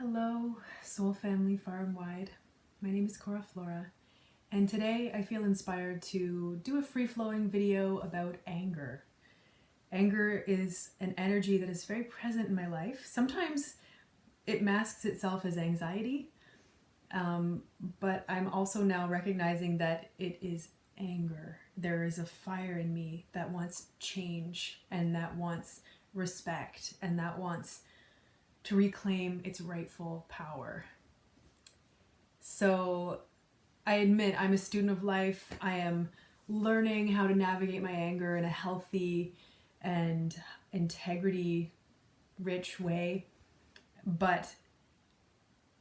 Hello, soul family far and wide. My name is Cora Flora, and today I feel inspired to do a free-flowing video about anger. Anger is an energy that is very present in my life. Sometimes it masks itself as anxiety, but I'm also now recognizing that it is anger. There is a fire in me that wants change and that wants respect and that wants to reclaim its rightful power. So I admit I'm a student of life. I am learning how to navigate my anger in a healthy and integrity rich way. But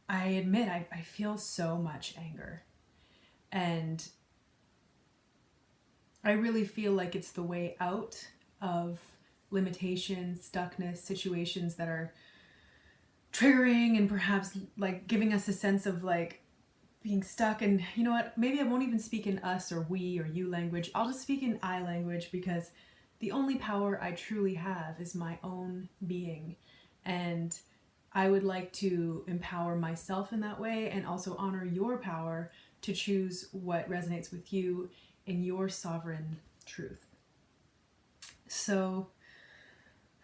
I admit I feel so much anger. And I really feel like it's the way out of limitations, stuckness, situations that are triggering and perhaps like giving us a sense of like being stuck. And you know what, maybe I won't even speak in us or we or you language. I'll just speak in I language, because the only power I truly have is my own being, and I would like to empower myself in that way and also honor your power to choose what resonates with you in your sovereign truth. So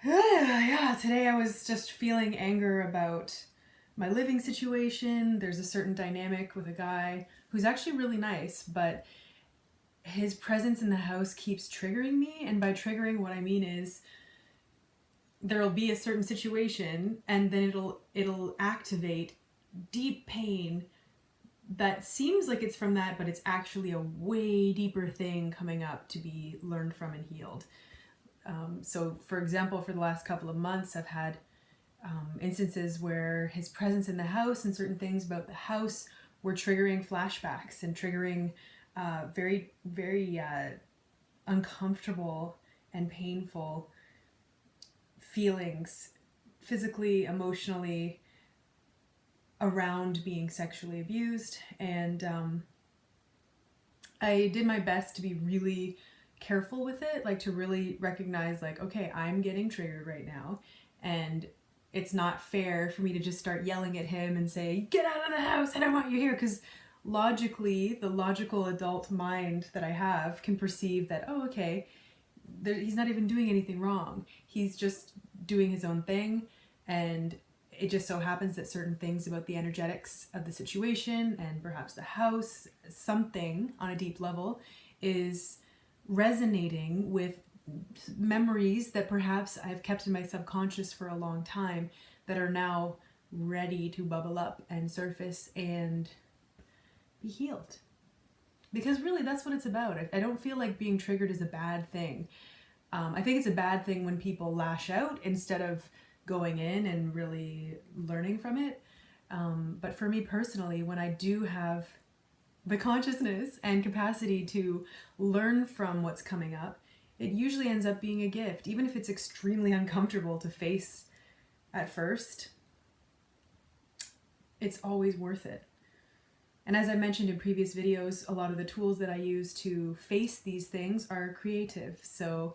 yeah, today I was just feeling anger about my living situation. There's a certain dynamic with a guy who's actually really nice, but his presence in the house keeps triggering me. And by triggering, what I mean is there'll be a certain situation and then it'll activate deep pain that seems like it's from that, but it's actually a way deeper thing coming up to be learned from and healed. So for example, for the last couple of months, I've had instances where his presence in the house and certain things about the house were triggering flashbacks and triggering very, very uncomfortable and painful feelings, physically, emotionally, around being sexually abused. And I did my best to be really careful with it, like to really recognize like, okay, I'm getting triggered right now, and it's not fair for me to just start yelling at him and say, get out of the house, I don't want you here, because logically, the logical adult mind that I have can perceive that, oh, okay, he's not even doing anything wrong, he's just doing his own thing. And it just so happens that certain things about the energetics of the situation and perhaps the house, something on a deep level, is resonating with memories that perhaps I've kept in my subconscious for a long time that are now ready to bubble up and surface and be healed. Because really, that's what it's about. I don't feel like being triggered is a bad thing. I think it's a bad thing when people lash out instead of going in and really learning from it. But for me personally, when I do have the consciousness and capacity to learn from what's coming up, it usually ends up being a gift, even if it's extremely uncomfortable to face at first. It's always worth it. And as I mentioned in previous videos, a lot of the tools that I use to face these things are creative. So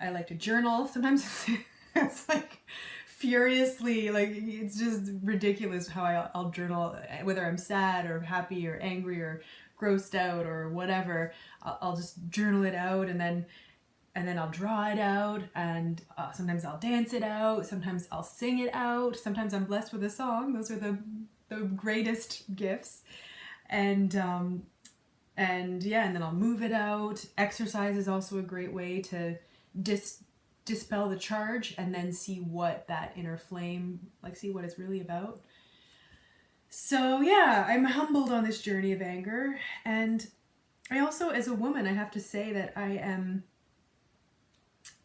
I like to journal. Sometimes it's like furiously, like it's just ridiculous how I'll journal, whether I'm sad or happy or angry or grossed out or whatever. I'll just journal it out, and then I'll draw it out, and sometimes I'll dance it out, sometimes I'll sing it out, sometimes I'm blessed with a song. Those are the greatest gifts. And yeah, and then I'll move it out. Exercise is also a great way to dispel the charge and then see what that inner flame, like see what it's really about. So yeah, I'm humbled on this journey of anger. And I also, as a woman, I have to say that I am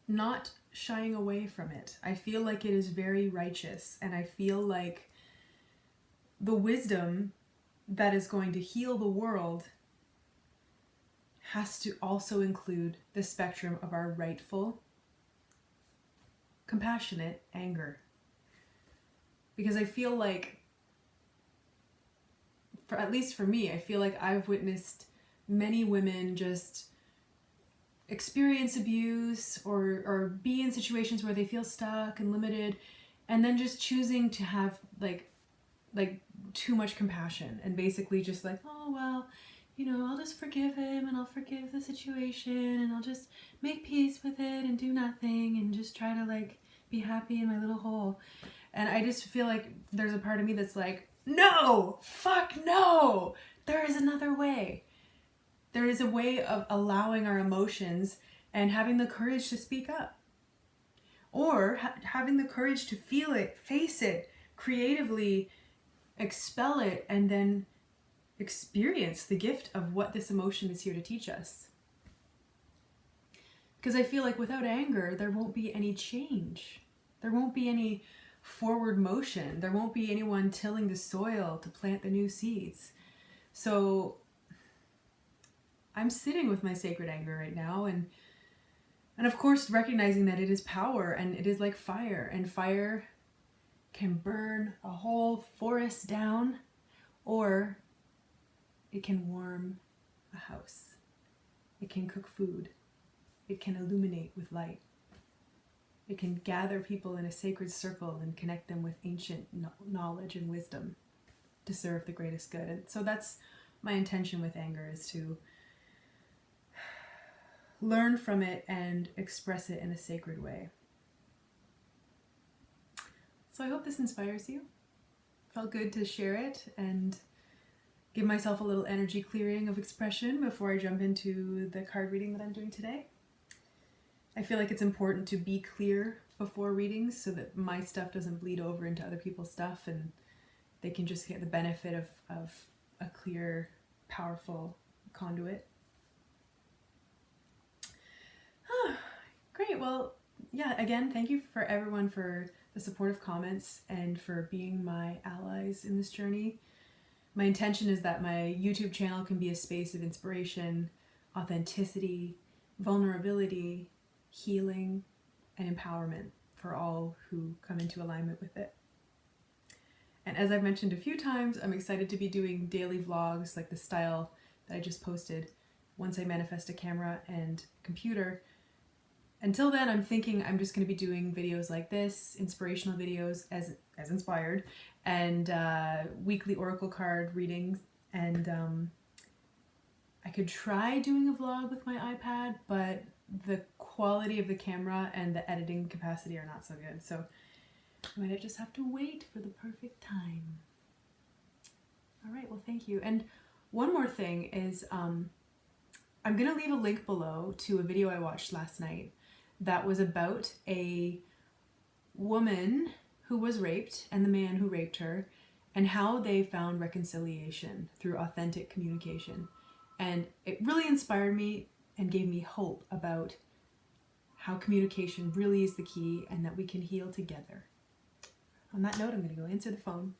not shying away from it. I feel like it is very righteous, and I feel like the wisdom that is going to heal the world has to also include the spectrum of our rightful, compassionate anger. Because I feel like, at least for me, I feel like I've witnessed many women just experience abuse or be in situations where they feel stuck and limited, and then just choosing to have like like too much compassion and basically just like, oh, well, you know, I'll just forgive him and I'll forgive the situation and I'll just make peace with it and do nothing and just try to like be happy in my little hole. And I just feel like there's a part of me that's like, no, fuck no, there is another way. There is a way of allowing our emotions and having the courage to speak up. Or having the courage to feel it, face it, creatively expel it, and then experience the gift of what this emotion is here to teach us. Because I feel like without anger, there won't be any change. There won't be any forward motion. There won't be anyone tilling the soil to plant the new seeds. So I'm sitting with my sacred anger right now, and of course recognizing that it is power and it is like fire, and fire can burn a whole forest down, or it can warm a house. It can cook food. It can illuminate with light. It can gather people in a sacred circle and connect them with ancient knowledge and wisdom to serve the greatest good. And so that's my intention with anger, is to learn from it and express it in a sacred way. So I hope this inspires you. Felt good to share it and give myself a little energy clearing of expression before I jump into the card reading that I'm doing today. I feel like it's important to be clear before readings so that my stuff doesn't bleed over into other people's stuff and they can just get the benefit of a clear, powerful conduit. Great. Well, yeah, again, thank you for everyone for the supportive comments and for being my allies in this journey. My intention is that my YouTube channel can be a space of inspiration, authenticity, vulnerability, healing, and empowerment for all who come into alignment with it. And as I've mentioned a few times, I'm excited to be doing daily vlogs like the style that I just posted once I manifest a camera and computer. Until then, I'm thinking I'm just going to be doing videos like this, inspirational videos as inspired, and weekly oracle card readings. And I could try doing a vlog with my iPad, but the quality of the camera and the editing capacity are not so good. So I might just have to wait for the perfect time. All right, well, thank you. And one more thing is I'm going to leave a link below to a video I watched last night that was about a woman who was raped and the man who raped her, and how they found reconciliation through authentic communication. And it really inspired me and gave me hope about how communication really is the key and that we can heal together. On that note, I'm going to go answer the phone.